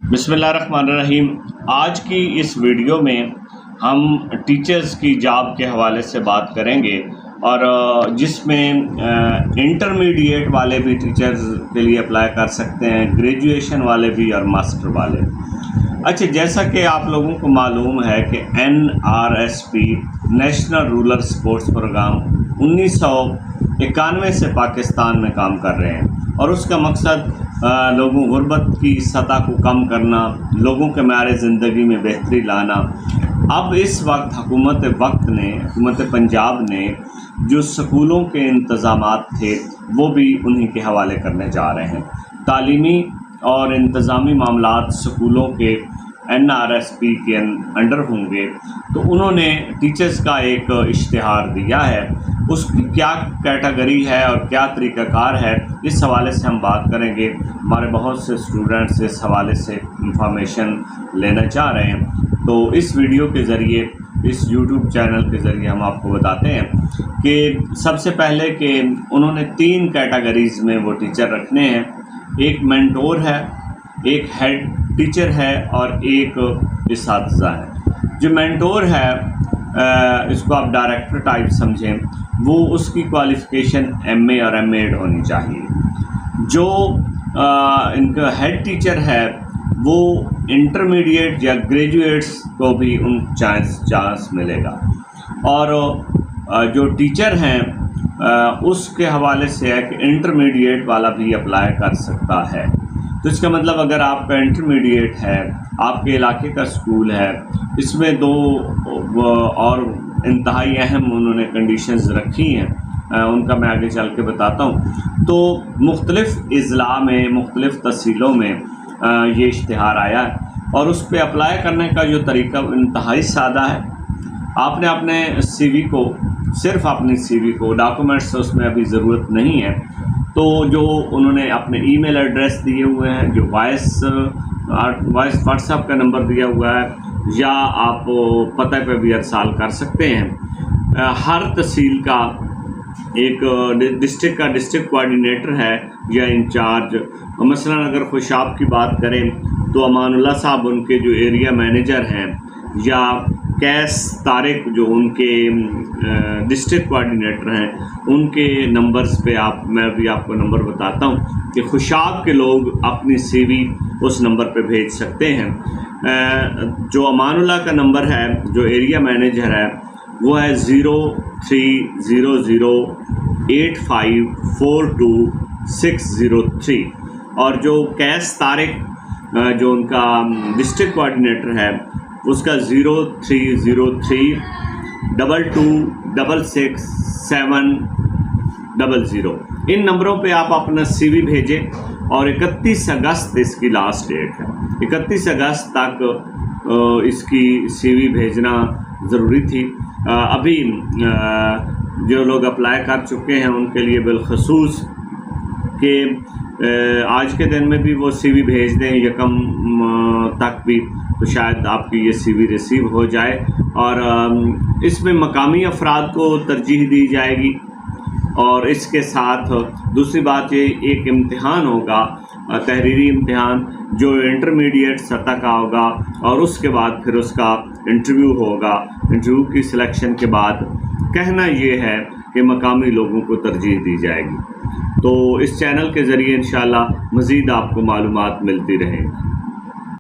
बिस्मिल्लाहिर्रहमानिर्रहीम। आज की इस वीडियो में हम टीचर्स की जॉब के हवाले से बात करेंगे और जिसमें इंटरमीडिएट वाले भी टीचर्स के लिए अप्लाई कर सकते हैं, ग्रेजुएशन वाले भी और मास्टर वाले। अच्छा, जैसा कि आप लोगों को मालूम है कि NRSP national rural sports program 1991 से पाकिस्तान में काम कर रहे हैं और उसका मकसद लोगों गुर्बत की सतह को कम करना, लोगों के मारे ज़िंदगी में बेहतरी लाना। अब इस वक्त हुकूमत पंजाब ने जो स्कूलों के इंतज़ामात थे वो भी उन्हीं के हवाले करने जा रहे हैं। तालीमी और इंतज़ामी मामलात स्कूलों के NRSP के अंडर होंगे, तो उन्होंने टीचर्स का एक इश्तिहार दिया है। उसकी क्या कैटेगरी है और क्या तरीक़ाकार है, इस हवाले से हम बात करेंगे। हमारे बहुत से स्टूडेंट्स इस हवाले से इंफॉर्मेशन लेना चाह रहे हैं, तो इस वीडियो के ज़रिए, इस YouTube चैनल के ज़रिए हम आपको बताते हैं कि सबसे पहले कि उन्होंने 3 कैटेगरीज़ में वो टीचर रखने हैं। एक मेंटोर है, एक हेड टीचर है और एक इसातिज़ा है। जो मेंटोर है, इसको आप डायरेक्टर टाइप समझें, वो उसकी क्वालिफ़िकेशन MA और MAd होनी चाहिए। जो इनका हेड टीचर है वो इंटरमीडिएट या ग्रेजुएट्स को भी उन चांस मिलेगा। और जो टीचर हैं उसके हवाले से है कि इंटरमीडिएट वाला भी अप्लाई कर सकता है। तो इसका मतलब अगर आपका इंटरमीडिएट है, आपके इलाके का स्कूल है, इसमें 2 और इंतहाई अहम उन्होंने कंडीशंस रखी हैं, उनका मैं आगे चल के बताता हूँ। तो मुख्तलिफ़ अज़ला में, मुख्तलिफ़ तहसीलों में ये इश्तिहार आया है और उस पर अप्लाई करने का जो तरीका इंतहाई सादा है। आपने अपने CV को, सिर्फ़ अपनी CV को, डॉक्यूमेंट्स उसमें अभी ज़रूरत नहीं है, तो जो उन्होंने अपने ईमेल एड्रेस दिए हुए हैं, जो वॉइस व्हाट्सएप का नंबर दिया हुआ है, या आप पते पे भी अरसाल कर सकते हैं। हर तहसील का एक डिस्ट्रिक्ट का डिस्ट्रिक्ट कोऑर्डिनेटर है या इंचार्ज। मसलन अगर खुशाब की बात करें तो अमानुल्लाह साहब उनके जो एरिया मैनेजर हैं, या कैस तारिक जो उनके डिस्ट्रिक्ट कोऑर्डिनेटर हैं, उनके नंबर्स पे मैं भी आपको नंबर बताता हूँ कि खुशाब के लोग अपनी CV उस नंबर पे भेज सकते हैं। जो अमानुल्लाह का नंबर है, जो एरिया मैनेजर है, वो है 03008542 और जो कैस तारिक जो उनका डिस्ट्रिक्ट कोऑर्डिनेटर है, उसका 0302666700। इन नंबरों पे आप अपना CV भेजें और 31 अगस्त इसकी लास्ट डेट है। 31 अगस्त तक इसकी CV भेजना ज़रूरी थी। अभी जो लोग अप्लाई कर चुके हैं उनके लिए बिलखसूस कि आज के दिन में भी वो CV भेज दें, यकम तक भी, तो शायद आपकी ये CV रिसीव हो जाए। और इसमें मकामी अफराद को तरजीह दी जाएगी। और इसके साथ दूसरी बात, ये एक इम्तिहान होगा, तहरीरी इम्तिहान, जो इंटरमीडिएट सतह का होगा, और उसके बाद फिर उसका इंटरव्यू होगा। इंटरव्यू की सिलेक्शन के बाद कहना ये है कि मकामी लोगों को तरजीह दी जाएगी। तो इस चैनल के ज़रिए इंशाअल्लाह मज़ीद आपको मालूमात मिलती रहेंगी।